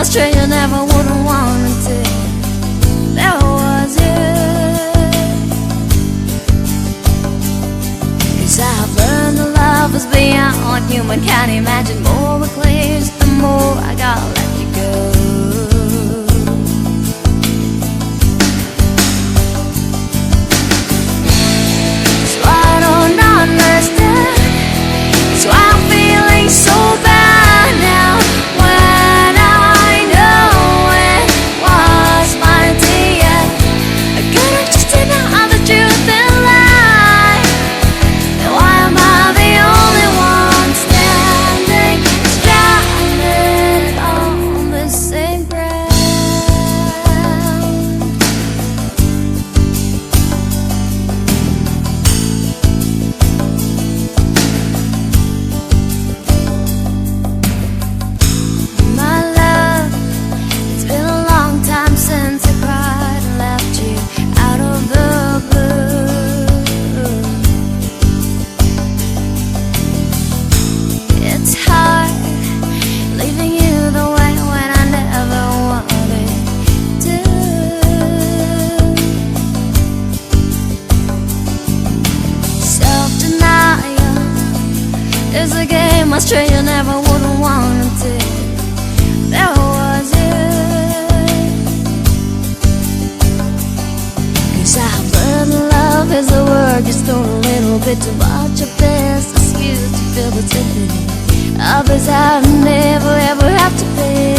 a stranger never wouldn't wanna do. There was you. 'Cause I've learned that love is beyond human can't imagine. More it clears, the more I gotta let you go. So I don't understand. So I'm feeling so bad now when I know it was meant to end. I couldn't just deny the truth and lie. Then why am I the only one standing stranded on the same ground? My love, it's been a long time since I cried and left you out of the blue. It's hard leaving you the way when I never wanted to. Self-denial is a game a stranger never wouldn't want to. There was you. 'Cause I've learned love is a word just thrown a little bit too much of this excuse to feel the sympathy. Others I've never ever have to pay.